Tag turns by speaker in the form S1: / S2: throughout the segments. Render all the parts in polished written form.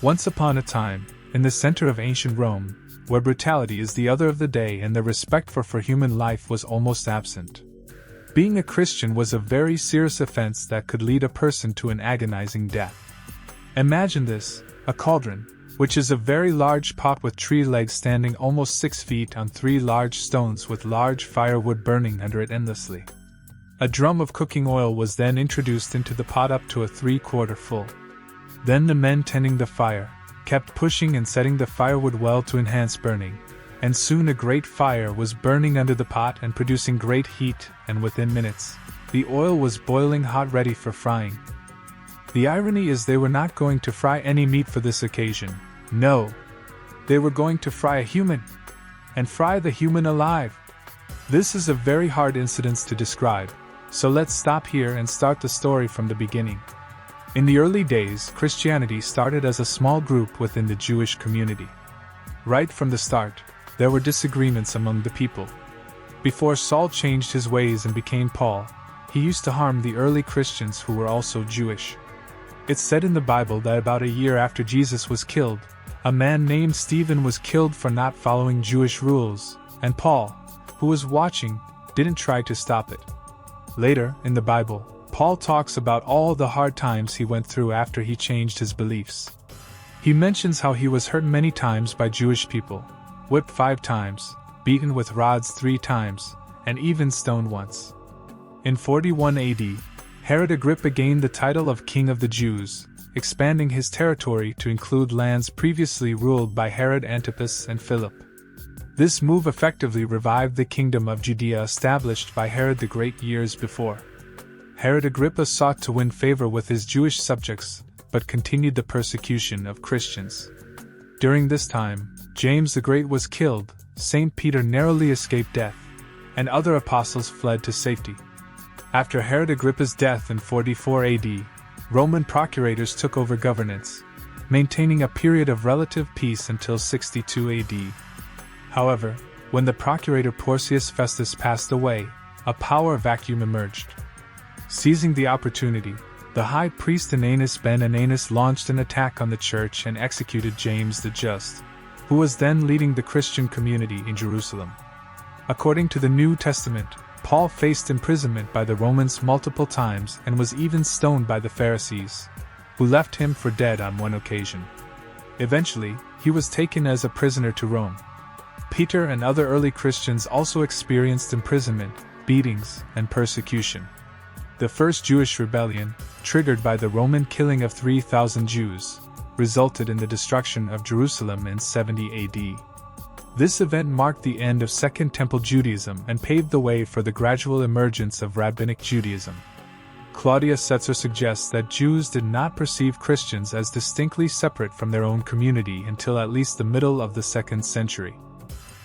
S1: Once upon a time, in the center of ancient Rome, where brutality is the order of the day and the respect for human life was almost absent, being a Christian was a very serious offense that could lead a person to an agonizing death. Imagine this: a cauldron, which is a very large pot with 3 legs standing almost 6 feet on 3 large stones with large firewood burning under it endlessly. A drum of cooking oil was then introduced into the pot up to a 3/4 full. Then the men tending the fire kept pushing and setting the firewood well to enhance burning, and soon a great fire was burning under the pot and producing great heat, and within minutes, the oil was boiling hot ready for frying. The irony is they were not going to fry any meat for this occasion. No, they were going to fry a human, and fry the human alive. This is a very hard incident to describe, so let's stop here and start the story from the beginning. In the early days, Christianity started as a small group within the Jewish community. Right from the start, there were disagreements among the people. Before Saul changed his ways and became Paul, he used to harm the early Christians who were also Jewish. It's said in the Bible that about a year after Jesus was killed, a man named Stephen was killed for not following Jewish rules, and Paul, who was watching, didn't try to stop it. Later, in the Bible, Paul talks about all the hard times he went through after he changed his beliefs. He mentions how he was hurt many times by Jewish people, whipped 5 times, beaten with rods 3 times, and even stoned once. In 41 AD, Herod Agrippa gained the title of King of the Jews, expanding his territory to include lands previously ruled by Herod Antipas and Philip. This move effectively revived the kingdom of Judea established by Herod the Great years before. Herod Agrippa sought to win favor with his Jewish subjects, but continued the persecution of Christians. During this time, James the Great was killed, St. Peter narrowly escaped death, and other apostles fled to safety. After Herod Agrippa's death in 44 AD, Roman procurators took over governance, maintaining a period of relative peace until 62 AD. However, when the procurator Porcius Festus passed away, a power vacuum emerged. Seizing the opportunity, the high priest Ananus ben Ananus launched an attack on the church and executed James the Just, who was then leading the Christian community in Jerusalem. According to the New Testament, Paul faced imprisonment by the Romans multiple times and was even stoned by the Pharisees, who left him for dead on one occasion. Eventually, he was taken as a prisoner to Rome. Peter and other early Christians also experienced imprisonment, beatings, and persecution. The first Jewish rebellion, triggered by the Roman killing of 3,000 Jews, resulted in the destruction of Jerusalem in 70 AD. This event marked the end of Second Temple Judaism and paved the way for the gradual emergence of Rabbinic Judaism. Claudia Setzer suggests that Jews did not perceive Christians as distinctly separate from their own community until at least the middle of the 2nd century.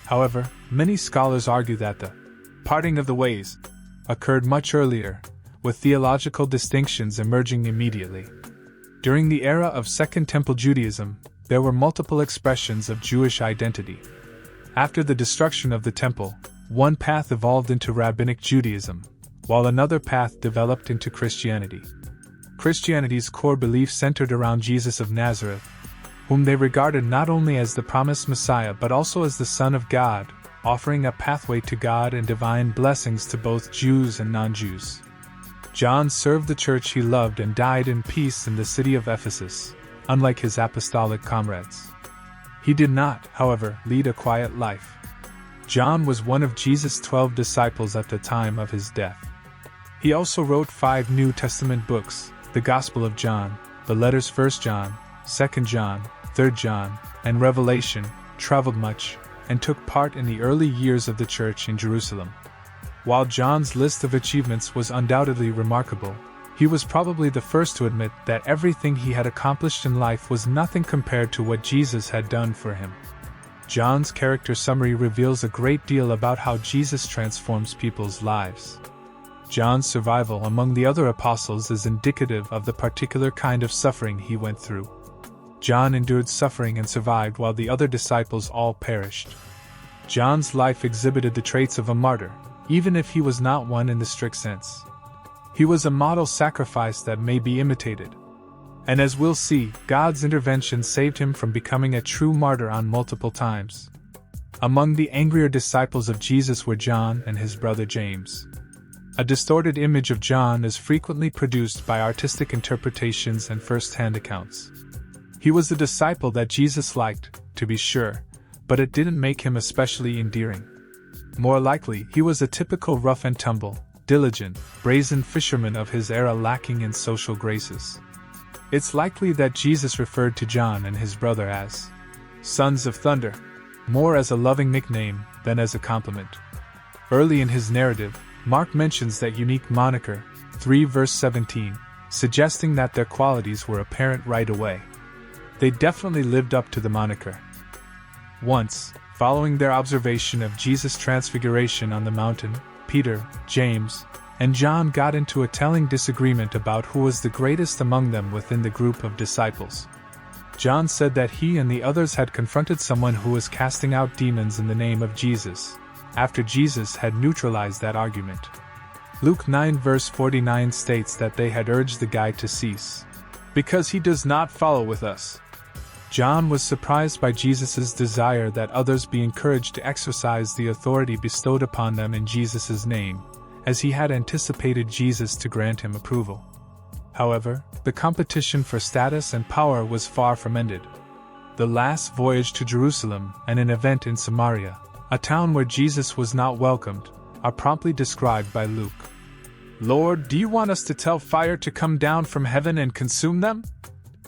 S1: However, many scholars argue that the parting of the ways occurred much earlier, with theological distinctions emerging immediately. During the era of Second Temple Judaism, there were multiple expressions of Jewish identity. After the destruction of the temple, one path evolved into Rabbinic Judaism, while another path developed into Christianity. Christianity's core belief centered around Jesus of Nazareth, whom they regarded not only as the promised Messiah but also as the Son of God, offering a pathway to God and divine blessings to both Jews and non-Jews. John served the church he loved and died in peace in the city of Ephesus, unlike his apostolic comrades. He did not, however, lead a quiet life. John was one of Jesus' 12 disciples at the time of his death. He also wrote 5 New Testament books: the Gospel of John, the letters 1 John, 2 John, 3 John, and Revelation, traveled much, and took part in the early years of the church in Jerusalem. While John's list of achievements was undoubtedly remarkable, he was probably the first to admit that everything he had accomplished in life was nothing compared to what Jesus had done for him. John's character summary reveals a great deal about how Jesus transforms people's lives. John's survival among the other apostles is indicative of the particular kind of suffering he went through. John endured suffering and survived while the other disciples all perished. John's life exhibited the traits of a martyr, even if he was not one in the strict sense. He was a model sacrifice that may be imitated. And as we'll see, God's intervention saved him from becoming a true martyr on multiple times. Among the angrier disciples of Jesus were John and his brother James. A distorted image of John is frequently produced by artistic interpretations and first-hand accounts. He was the disciple that Jesus liked, to be sure, but it didn't make him especially endearing. More likely, he was a typical rough-and-tumble, diligent, brazen fisherman of his era lacking in social graces. It's likely that Jesus referred to John and his brother as sons of thunder, more as a loving nickname than as a compliment. Early in his narrative, Mark mentions that unique moniker, 3 verse 17, suggesting that their qualities were apparent right away. They definitely lived up to the moniker. Once, following their observation of Jesus' transfiguration on the mountain, Peter, James, and John got into a telling disagreement about who was the greatest among them within the group of disciples. John said that he and the others had confronted someone who was casting out demons in the name of Jesus, after Jesus had neutralized that argument. Luke 9 verse 49 states that they had urged the guy to cease, because he does not follow with us. John was surprised by Jesus' desire that others be encouraged to exercise the authority bestowed upon them in Jesus' name, as he had anticipated Jesus to grant him approval. However, the competition for status and power was far from ended. The last voyage to Jerusalem and an event in Samaria, a town where Jesus was not welcomed, are promptly described by Luke. "Lord, do you want us to tell fire to come down from heaven and consume them?"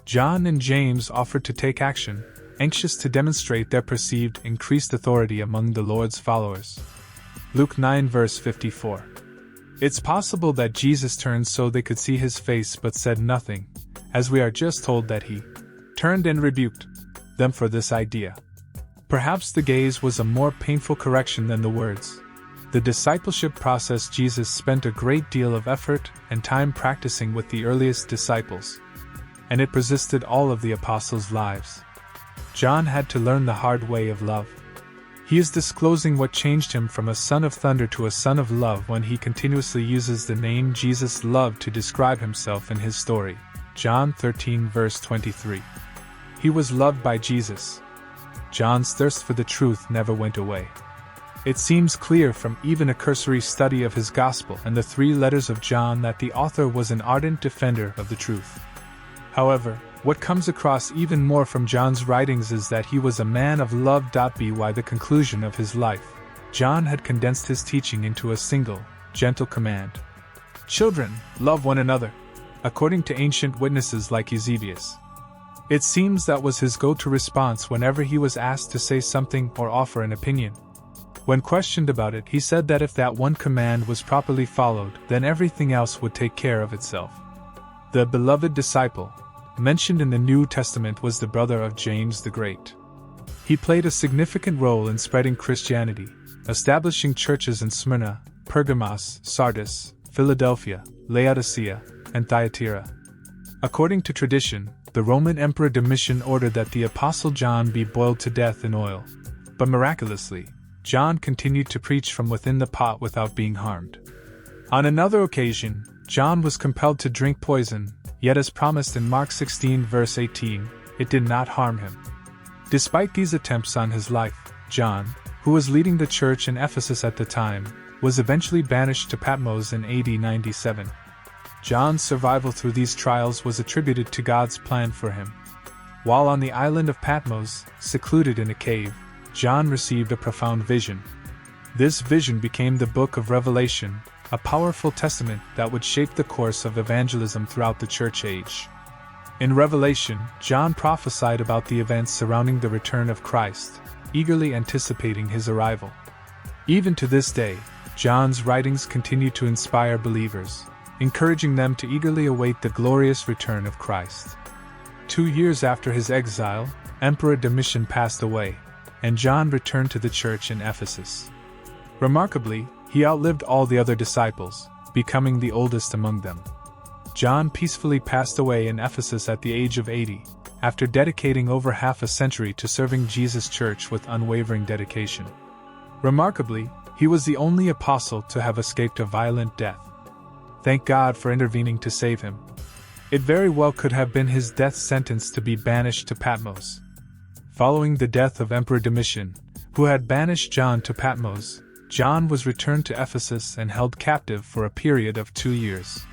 S1: John and James offered to take action, anxious to demonstrate their perceived increased authority among the Lord's followers. Luke 9 verse 54. It's possible that Jesus turned so they could see his face but said nothing, as we are just told that he turned and rebuked them for this idea. Perhaps the gaze was a more painful correction than the words. The discipleship process Jesus spent a great deal of effort and time practicing with the earliest disciples, and it persisted all of the apostles' lives. John had to learn the hard way of love. He is disclosing what changed him from a son of thunder to a son of love when he continuously uses the name Jesus loved to describe himself in his story. John 13 verse 23. He was loved by Jesus. John's thirst for the truth never went away. It seems clear from even a cursory study of his gospel and the 3 letters of John that the author was an ardent defender of the truth. However, what comes across even more from John's writings is that he was a man of love. By the conclusion of his life, John had condensed his teaching into a single, gentle command. "Children, love one another," according to ancient witnesses like Eusebius. It seems that was his go-to response whenever he was asked to say something or offer an opinion. When questioned about it, he said that if that one command was properly followed, then everything else would take care of itself. The beloved disciple mentioned in the New Testament was the brother of James the Great. He played a significant role in spreading Christianity, establishing churches in Smyrna, Pergamos, Sardis, Philadelphia, Laodicea, and Thyatira. According to tradition, the Roman Emperor Domitian ordered that the Apostle John be boiled to death in oil, but miraculously, John continued to preach from within the pot without being harmed. On another occasion, John was compelled to drink poison, yet as promised in Mark 16 verse 18, it did not harm him. Despite these attempts on his life, John, who was leading the church in Ephesus at the time, was eventually banished to Patmos in AD 97. John's survival through these trials was attributed to God's plan for him. While on the island of Patmos, secluded in a cave, John received a profound vision. This vision became the book of Revelation, a powerful testament that would shape the course of evangelism throughout the church age. In Revelation, John prophesied about the events surrounding the return of Christ, eagerly anticipating his arrival. Even to this day, John's writings continue to inspire believers, encouraging them to eagerly await the glorious return of Christ. 2 years after his exile, Emperor Domitian passed away, and John returned to the church in Ephesus. Remarkably, he outlived all the other disciples, becoming the oldest among them. John peacefully passed away in Ephesus at the age of 80, after dedicating over half a century to serving Jesus' church with unwavering dedication. Remarkably, he was the only apostle to have escaped a violent death. Thank God for intervening to save him. It very well could have been his death sentence to be banished to Patmos. Following the death of Emperor Domitian, who had banished John to Patmos, John was returned to Ephesus and held captive for a period of 2 years.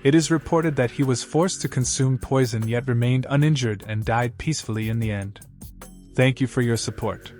S1: It is reported that he was forced to consume poison yet remained uninjured and died peacefully in the end. Thank you for your support.